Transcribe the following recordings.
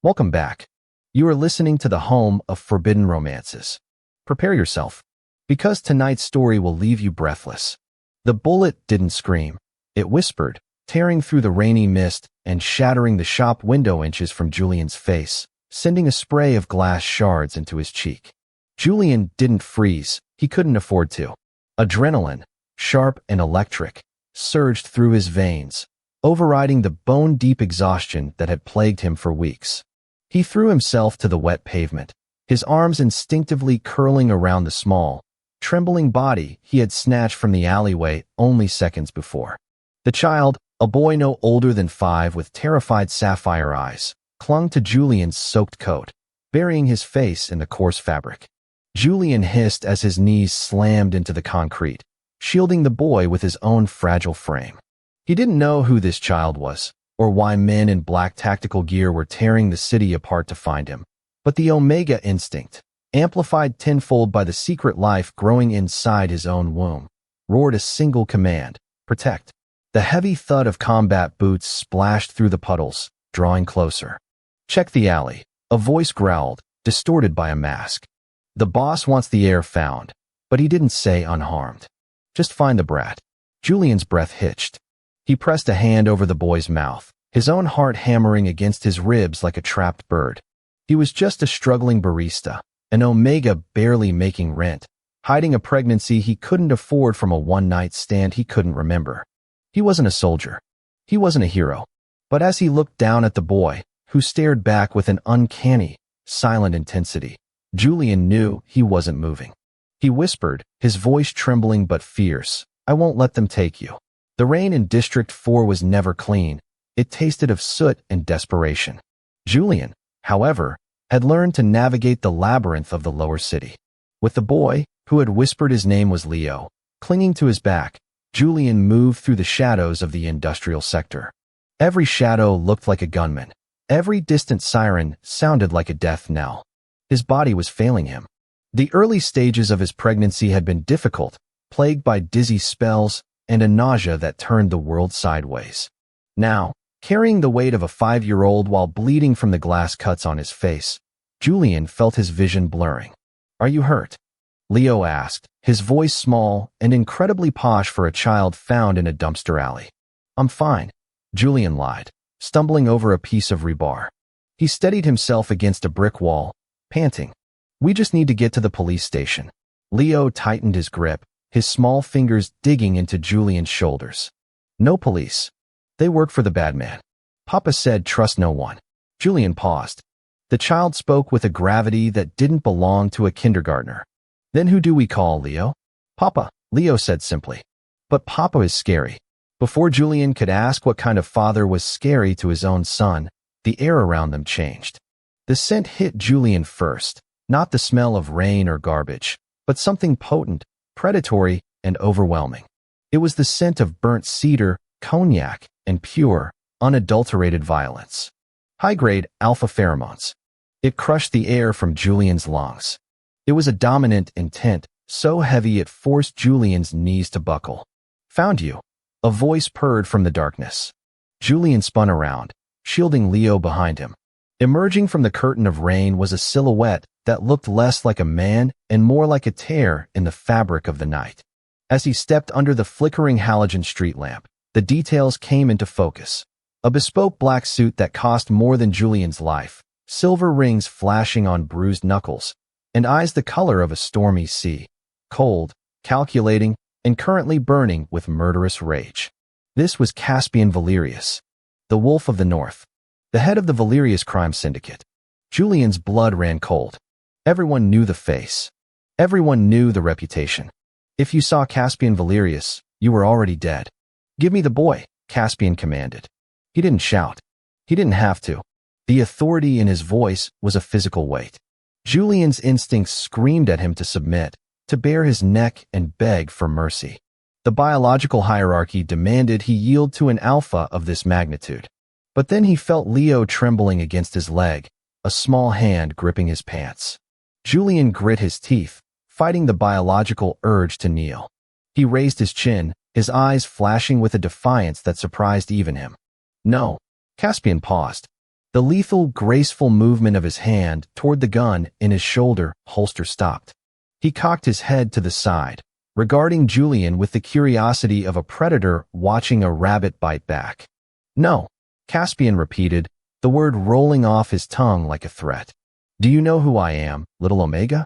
Welcome back. You are listening to the home of forbidden romances. Prepare yourself, because tonight's story will leave you breathless. The bullet didn't scream. It whispered, tearing through the rainy mist and shattering the shop window inches from Julian's face, sending a spray of glass shards into his cheek. Julian didn't freeze. He couldn't afford to. Adrenaline, sharp and electric, surged through his veins, overriding the bone-deep exhaustion that had plagued him for weeks. He threw himself to the wet pavement, his arms instinctively curling around the small, trembling body he had snatched from the alleyway only seconds before. The child, a boy no older than 5 with terrified sapphire eyes, clung to Julian's soaked coat, burying his face in the coarse fabric. Julian hissed as his knees slammed into the concrete, shielding the boy with his own fragile frame. He didn't know who this child was, or why men in black tactical gear were tearing the city apart to find him. But the Omega instinct, amplified tenfold by the secret life growing inside his own womb, roared a single command: protect. The heavy thud of combat boots splashed through the puddles, drawing closer. Check the alley, a voice growled, distorted by a mask. The boss wants the heir found, but he didn't say unharmed. Just find the brat. Julian's breath hitched. He pressed a hand over the boy's mouth, his own heart hammering against his ribs like a trapped bird. He was just a struggling barista, an Omega barely making rent, hiding a pregnancy he couldn't afford from a one-night stand he couldn't remember. He wasn't a soldier. He wasn't a hero. But as he looked down at the boy, who stared back with an uncanny, silent intensity, Julian knew he wasn't moving. He whispered, his voice trembling but fierce, "I won't let them take you." The rain in District 4 was never clean. It tasted of soot and desperation. Julian, however, had learned to navigate the labyrinth of the lower city. With the boy, who had whispered his name was Leo, clinging to his back, Julian moved through the shadows of the industrial sector. Every shadow looked like a gunman. Every distant siren sounded like a death knell. His body was failing him. The early stages of his pregnancy had been difficult, plagued by dizzy spells and a nausea that turned the world sideways. Now, carrying the weight of a 5-year-old while bleeding from the glass cuts on his face, Julian felt his vision blurring. "Are you hurt?" Leo asked, his voice small and incredibly posh for a child found in a dumpster alley. "I'm fine," Julian lied, stumbling over a piece of rebar. He steadied himself against a brick wall, panting. "We just need to get to the police station." Leo tightened his grip, his small fingers digging into Julian's shoulders. "No police. They work for the bad man. Papa said trust no one." Julian paused. The child spoke with a gravity that didn't belong to a kindergartner. "Then who do we call, Leo?" "Papa," Leo said simply. "But Papa is scary." Before Julian could ask what kind of father was scary to his own son, the air around them changed. The scent hit Julian first, not the smell of rain or garbage, but something potent, predatory, and overwhelming. It was the scent of burnt cedar, cognac, and pure, unadulterated violence. High-grade alpha pheromones. It crushed the air from Julian's lungs. It was a dominant intent, so heavy it forced Julian's knees to buckle. "Found you," a voice purred from the darkness. Julian spun around, shielding Leo behind him. Emerging from the curtain of rain was a silhouette that looked less like a man and more like a tear in the fabric of the night. As he stepped under the flickering halogen street lamp, the details came into focus. A bespoke black suit that cost more than Julian's life, silver rings flashing on bruised knuckles, and eyes the color of a stormy sea, cold, calculating, and currently burning with murderous rage. This was Caspian Valerius, the Wolf of the North, the head of the Valerius crime syndicate. Julian's blood ran cold. Everyone knew the face. Everyone knew the reputation. If you saw Caspian Valerius, you were already dead. "Give me the boy," Caspian commanded. He didn't shout. He didn't have to. The authority in his voice was a physical weight. Julian's instincts screamed at him to submit, to bare his neck and beg for mercy. The biological hierarchy demanded he yield to an alpha of this magnitude. But then he felt Leo trembling against his leg, a small hand gripping his pants. Julian grit his teeth, fighting the biological urge to kneel. He raised his chin, his eyes flashing with a defiance that surprised even him. "No." Caspian paused. The lethal, graceful movement of his hand toward the gun in his shoulder holster stopped. He cocked his head to the side, regarding Julian with the curiosity of a predator watching a rabbit bite back. "No," Caspian repeated, the word rolling off his tongue like a threat. "Do you know who I am, little Omega?"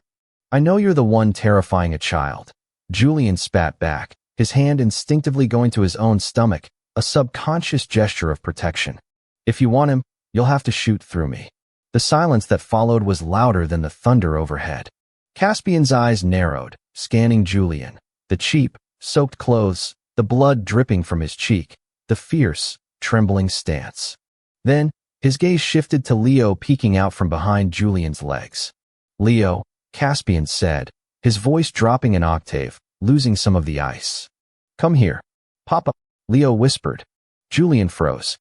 "I know you're the one terrifying a child." Julian spat back, his hand instinctively going to his own stomach, a subconscious gesture of protection. "If you want him, you'll have to shoot through me." The silence that followed was louder than the thunder overhead. Caspian's eyes narrowed, scanning Julian. The cheap, soaked clothes, the blood dripping from his cheek, the fierce, trembling stance. Then, his gaze shifted to Leo peeking out from behind Julian's legs. "Leo," Caspian said, his voice dropping an octave, losing some of the ice. "Come here." "Papa," Leo whispered. Julian froze.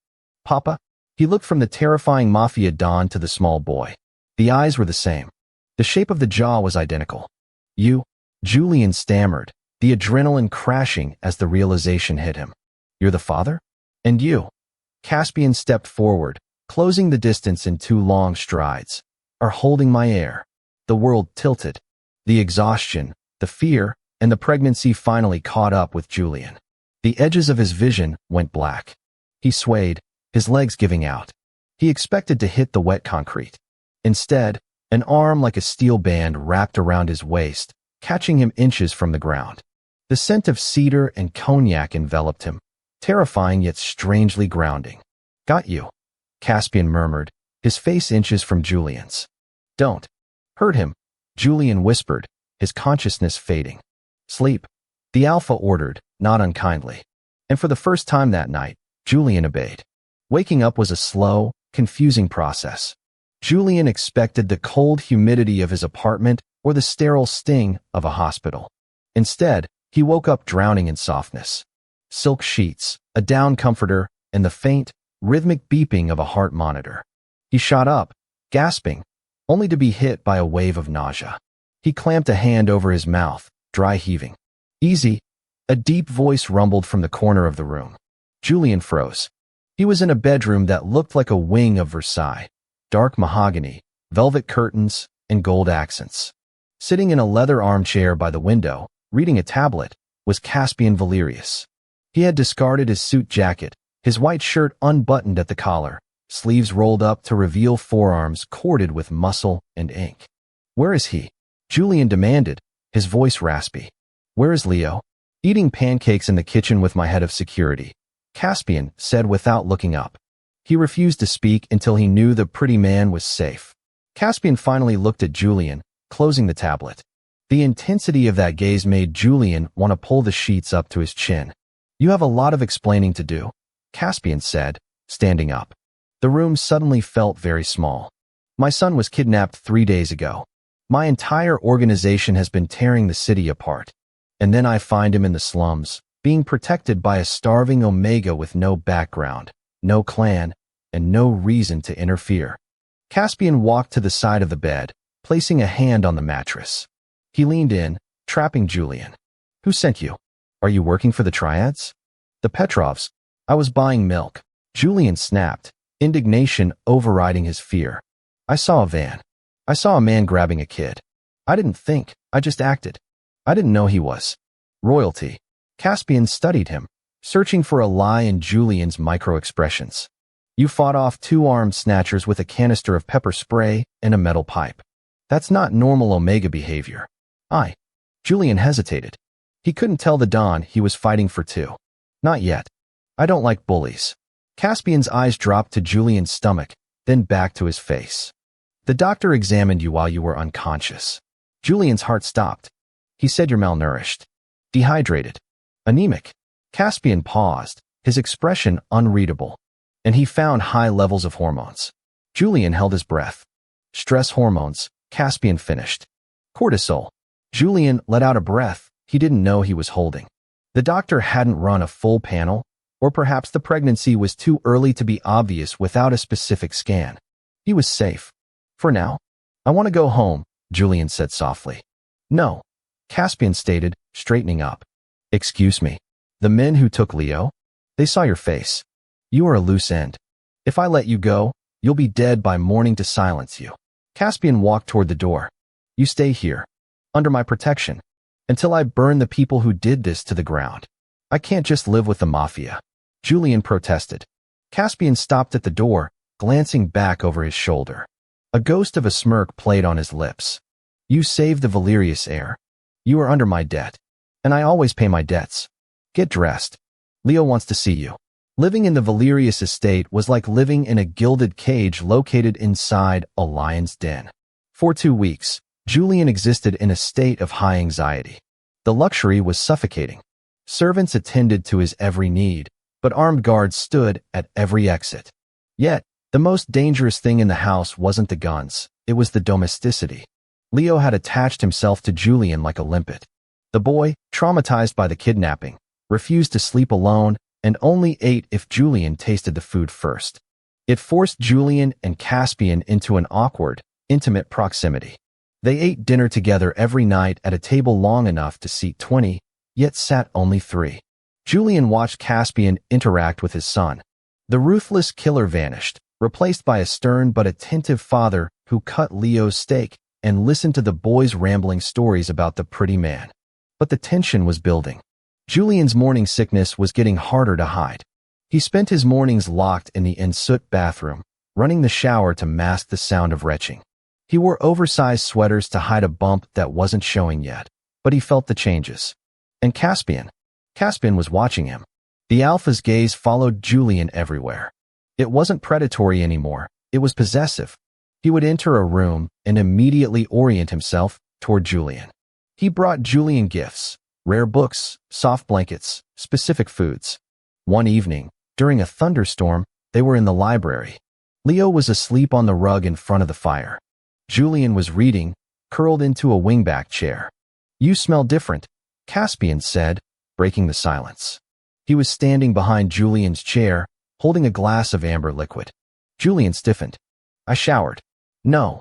"Papa?" He looked from the terrifying Mafia Don to the small boy. The eyes were the same. The shape of the jaw was identical. "You?" Julian stammered, the adrenaline crashing as the realization hit him. "You're the father? And you?" Caspian stepped forward, closing the distance in 2 long strides. "Are holding my air." The world tilted. The exhaustion, the fear, and the pregnancy finally caught up with Julian. The edges of his vision went black. He swayed, his legs giving out. He expected to hit the wet concrete. Instead, an arm like a steel band wrapped around his waist, catching him inches from the ground. The scent of cedar and cognac enveloped him, terrifying yet strangely grounding. "Got you," Caspian murmured, his face inches from Julian's. "Don't hurt him," Julian whispered, his consciousness fading. "Sleep," the Alpha ordered, not unkindly. And for the first time that night, Julian obeyed. Waking up was a slow, confusing process. Julian expected the cold humidity of his apartment or the sterile sting of a hospital. Instead, he woke up drowning in softness. Silk sheets, a down comforter, and the faint, rhythmic beeping of a heart monitor. He shot up, gasping, only to be hit by a wave of nausea. He clamped a hand over his mouth, dry heaving. "Easy," a deep voice rumbled from the corner of the room. Julian froze. He was in a bedroom that looked like a wing of Versailles. Dark mahogany, velvet curtains, and gold accents. Sitting in a leather armchair by the window, reading a tablet, was Caspian Valerius. He had discarded his suit jacket, his white shirt unbuttoned at the collar, sleeves rolled up to reveal forearms corded with muscle and ink. "Where is he?" Julian demanded, his voice raspy. "Where is Leo?" "Eating pancakes in the kitchen with my head of security," Caspian said without looking up. He refused to speak until he knew the pretty man was safe. Caspian finally looked at Julian, closing the tablet. The intensity of that gaze made Julian want to pull the sheets up to his chin. "You have a lot of explaining to do," Caspian said, standing up. The room suddenly felt very small. "My son was kidnapped 3 days ago. My entire organization has been tearing the city apart. And then I find him in the slums, being protected by a starving Omega with no background, no clan, and no reason to interfere." Caspian walked to the side of the bed, placing a hand on the mattress. He leaned in, trapping Julian. "Who sent you? Are you working for the Triads?" "The Petrovs. I was buying milk." Julian snapped, indignation overriding his fear. "I saw a van. I saw a man grabbing a kid. I didn't think, I just acted. I didn't know he was royalty." Caspian studied him, searching for a lie in Julian's micro-expressions. "You fought off 2 armed snatchers with a canister of pepper spray and a metal pipe. That's not normal Omega behavior." Julian hesitated. He couldn't tell the Don he was fighting for 2. "Not yet. I don't like bullies." Caspian's eyes dropped to Julian's stomach, then back to his face. "The doctor examined you while you were unconscious." Julian's heart stopped. He said you're malnourished. Dehydrated. Anemic. Caspian paused, his expression unreadable. "And he found high levels of hormones." Julian held his breath. "Stress hormones," Caspian finished. "Cortisol." Julian let out a breath he didn't know he was holding. The doctor hadn't run a full panel, or perhaps the pregnancy was too early to be obvious without a specific scan. He was safe. "For now. I want to go home," Julian said softly. "No," Caspian stated, straightening up. "Excuse me. The men who took Leo? They saw your face. You are a loose end. If I let you go, You'll be dead by morning to silence you. Caspian walked toward the door. You stay here, under my protection, until I burn the people who did this to the ground. I can't just live with the Mafia. Julian protested. Caspian stopped at the door, glancing back over his shoulder. A ghost of a smirk played on his lips. You saved the Valerius heir. You are under my debt, and I always pay my debts. Get dressed. Leo wants to see you. Living in the Valerius estate was like living in a gilded cage located inside a lion's den. For 2 weeks, Julian existed in a state of high anxiety. The luxury was suffocating. Servants attended to his every need, but armed guards stood at every exit. Yet, the most dangerous thing in the house wasn't the guns, it was the domesticity. Leo had attached himself to Julian like a limpet. The boy, traumatized by the kidnapping, refused to sleep alone and only ate if Julian tasted the food first. It forced Julian and Caspian into an awkward, intimate proximity. They ate dinner together every night at a table long enough to seat 20, yet sat only 3. Julian watched Caspian interact with his son. The ruthless killer vanished, replaced by a stern but attentive father who cut Leo's steak and listened to the boy's rambling stories about the pretty man. But the tension was building. Julian's morning sickness was getting harder to hide. He spent his mornings locked in the ensuite bathroom, running the shower to mask the sound of retching. He wore oversized sweaters to hide a bump that wasn't showing yet, but he felt the changes. And Caspian was watching him. The alpha's gaze followed Julian everywhere. It wasn't predatory anymore, it was possessive. He would enter a room and immediately orient himself toward Julian. He brought Julian gifts, rare books, soft blankets, specific foods. One evening, during a thunderstorm, they were in the library. Leo was asleep on the rug in front of the fire. Julian was reading, curled into a wingback chair. You smell different, Caspian said, breaking the silence. He was standing behind Julian's chair, holding a glass of amber liquid. Julian stiffened. I showered. No.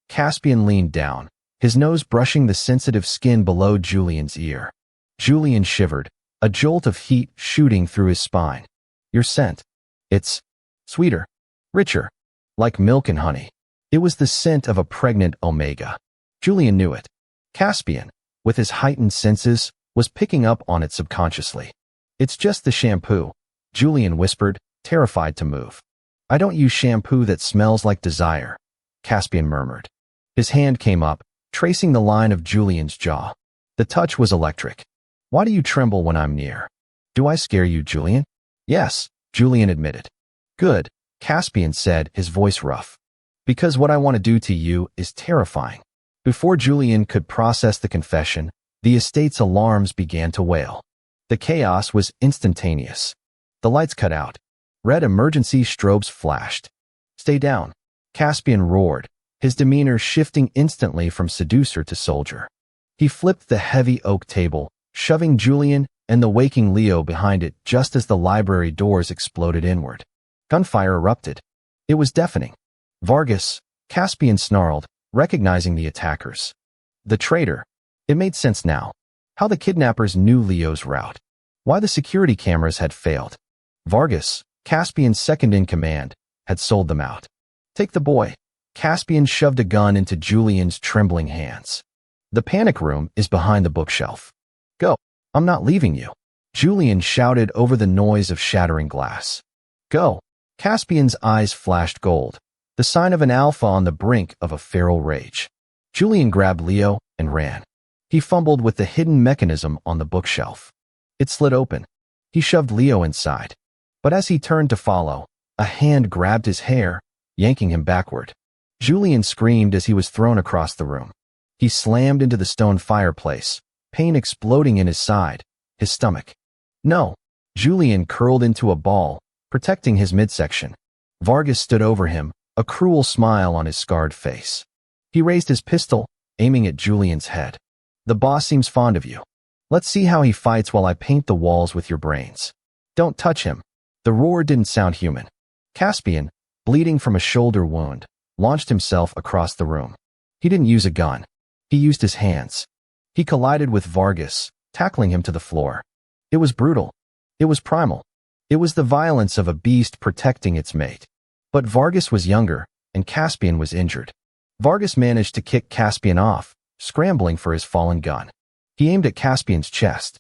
Caspian leaned down, his nose brushing the sensitive skin below Julian's ear. Julian shivered, a jolt of heat shooting through his spine. Your scent. It's sweeter, richer, like milk and honey. It was the scent of a pregnant omega. Julian knew it. Caspian, with his heightened senses, was picking up on it subconsciously. It's just the shampoo, Julian whispered, terrified to move. I don't use shampoo that smells like desire, Caspian murmured. His hand came up, tracing the line of Julian's jaw. The touch was electric. Why do you tremble when I'm near? Do I scare you, Julian? Yes, Julian admitted. Good, Caspian said, his voice rough. Because what I want to do to you is terrifying. Before Julian could process the confession, the estate's alarms began to wail. The chaos was instantaneous. The lights cut out. Red emergency strobes flashed. Stay down, Caspian roared, his demeanor shifting instantly from seducer to soldier. He flipped the heavy oak table, shoving Julian and the waking Leo behind it just as the library doors exploded inward. Gunfire erupted. It was deafening. Vargas, Caspian snarled, recognizing the attackers. The traitor. It made sense now. How the kidnappers knew Leo's route. Why the security cameras had failed. Vargas, Caspian's second-in-command, had sold them out. Take the boy. Caspian shoved a gun into Julian's trembling hands. The panic room is behind the bookshelf. Go. I'm not leaving you. Julian shouted over the noise of shattering glass. Go. Caspian's eyes flashed gold, the sign of an alpha on the brink of a feral rage. Julian grabbed Leo and ran. He fumbled with the hidden mechanism on the bookshelf. It slid open. He shoved Leo inside. But as he turned to follow, a hand grabbed his hair, yanking him backward. Julian screamed as he was thrown across the room. He slammed into the stone fireplace, pain exploding in his side, his stomach. No. Julian curled into a ball, protecting his midsection. Vargas stood over him, a cruel smile on his scarred face. He raised his pistol, aiming at Julian's head. The boss seems fond of you. Let's see how he fights while I paint the walls with your brains. Don't touch him. The roar didn't sound human. Caspian, bleeding from a shoulder wound, launched himself across the room. He didn't use a gun. He used his hands. He collided with Vargas, tackling him to the floor. It was brutal. It was primal. It was the violence of a beast protecting its mate. But Vargas was younger, and Caspian was injured. Vargas managed to kick Caspian off, scrambling for his fallen gun. He aimed at Caspian's chest.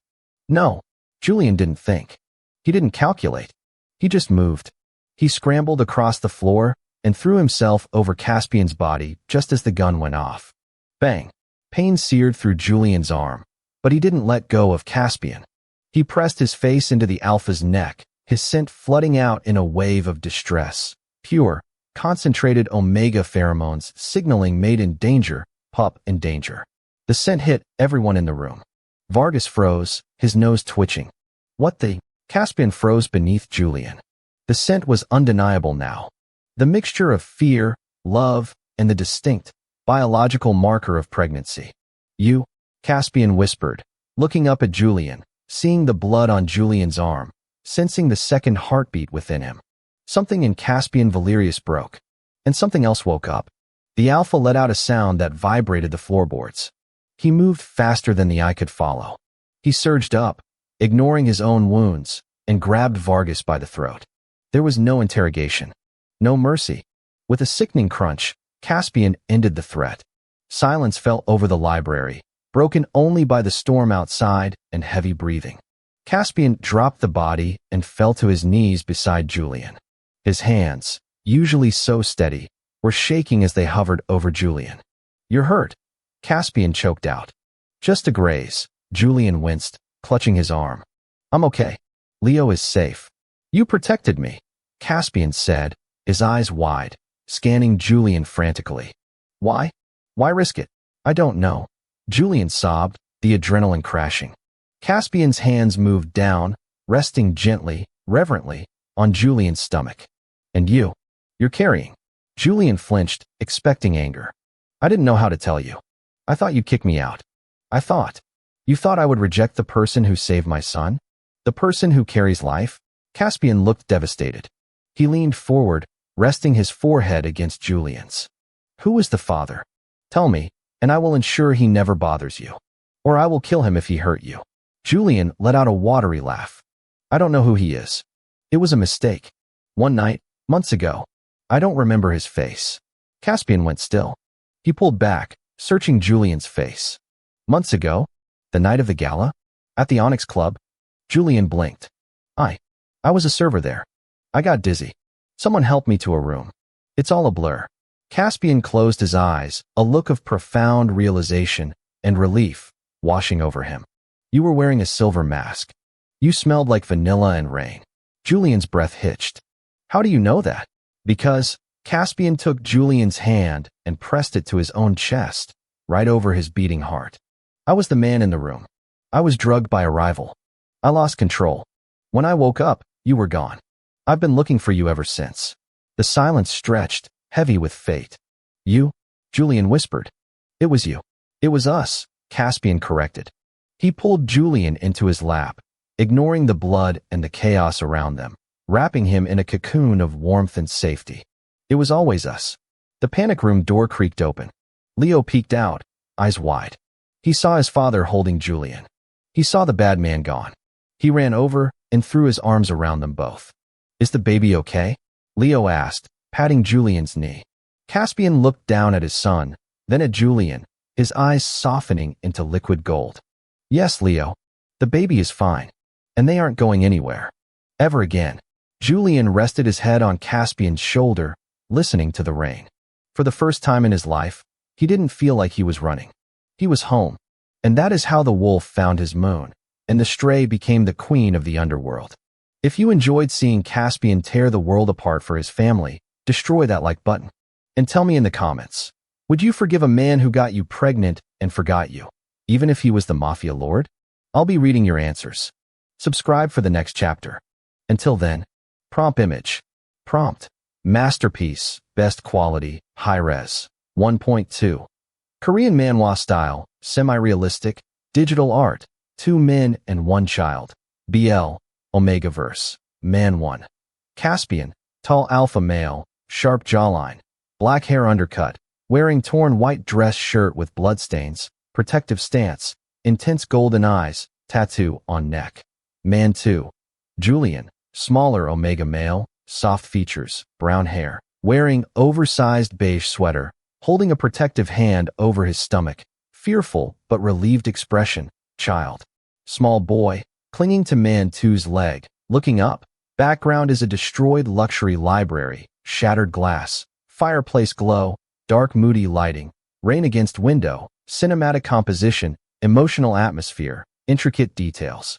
No, Julian didn't think. He didn't calculate. He just moved. He scrambled across the floor and threw himself over Caspian's body just as the gun went off. Bang! Pain seared through Julian's arm, but he didn't let go of Caspian. He pressed his face into the alpha's neck, his scent flooding out in a wave of distress. Pure, concentrated omega pheromones signaling mate in danger, pup in danger. The scent hit everyone in the room. Vargas froze, his nose twitching. What the? Caspian froze beneath Julian. The scent was undeniable now. The mixture of fear, love, and the distinct, biological marker of pregnancy. You? Caspian whispered, looking up at Julian, seeing the blood on Julian's arm, sensing the second heartbeat within him. Something in Caspian Valerius broke, and something else woke up. The alpha let out a sound that vibrated the floorboards. He moved faster than the eye could follow. He surged up, ignoring his own wounds, and grabbed Vargas by the throat. There was no interrogation, no mercy. With a sickening crunch, Caspian ended the threat. Silence fell over the library, broken only by the storm outside and heavy breathing. Caspian dropped the body and fell to his knees beside Julian. His hands, usually so steady, were shaking as they hovered over Julian. You're hurt, Caspian choked out. Just a graze, Julian winced, clutching his arm. I'm okay. Leo is safe. You protected me, Caspian said, his eyes wide, scanning Julian frantically. Why? Why risk it? I don't know. Julian sobbed, the adrenaline crashing. Caspian's hands moved down, resting gently, reverently, on Julian's stomach. And you're carrying. Julian flinched, expecting anger. I didn't know how to tell you. I thought you'd kick me out. You thought I would reject the person who saved my son? The person who carries life? Caspian looked devastated. He leaned forward, resting his forehead against Julian's. Who is the father? Tell me, and I will ensure he never bothers you. Or I will kill him if he hurt you. Julian let out a watery laugh. I don't know who he is. It was a mistake. One night, months ago. I don't remember his face. Caspian went still. He pulled back, searching Julian's face. Months ago? The night of the gala? At the Onyx Club? Julian blinked. I was a server there. I got dizzy. Someone helped me to a room. It's all a blur. Caspian closed his eyes, a look of profound realization and relief washing over him. You were wearing a silver mask. You smelled like vanilla and rain. Julian's breath hitched. How do you know that? Because Caspian took Julian's hand and pressed it to his own chest, right over his beating heart. I was the man in the room. I was drugged by a rival. I lost control. When I woke up, you were gone. I've been looking for you ever since. The silence stretched, heavy with fate. You? Julian whispered. It was you. It was us, Caspian corrected. He pulled Julian into his lap, ignoring the blood and the chaos around them, wrapping him in a cocoon of warmth and safety. It was always us. The panic room door creaked open. Leo peeked out, eyes wide. He saw his father holding Julian. He saw the bad man gone. He ran over and threw his arms around them both. Is the baby okay? Leo asked, patting Julian's knee. Caspian looked down at his son, then at Julian, his eyes softening into liquid gold. Yes, Leo. The baby is fine. And they aren't going anywhere. Ever again. Julian rested his head on Caspian's shoulder, listening to the rain. For the first time in his life, he didn't feel like he was running. He was home. And that is how the wolf found his moon, and the stray became the queen of the underworld. If you enjoyed seeing Caspian tear the world apart for his family, destroy that like button. And tell me in the comments, would you forgive a man who got you pregnant and forgot you, even if he was the Mafia lord? I'll be reading your answers. Subscribe for the next chapter. Until then, prompt image. Prompt. Masterpiece, best quality, high-res. 1.2. Korean manhwa style, semi-realistic, digital art. 2 men and 1 child. BL, Omega verse. Man 1. Caspian, tall alpha male, sharp jawline, black hair undercut, wearing torn white dress shirt with bloodstains, protective stance, intense golden eyes, tattoo on neck. Man 2. Julian, smaller Omega male, soft features, brown hair, wearing oversized beige sweater, holding a protective hand over his stomach, fearful but relieved expression, child. Small boy, clinging to man two's leg, looking up. Background is a destroyed luxury library, shattered glass, fireplace glow, dark moody lighting, rain against window, cinematic composition, emotional atmosphere, intricate details.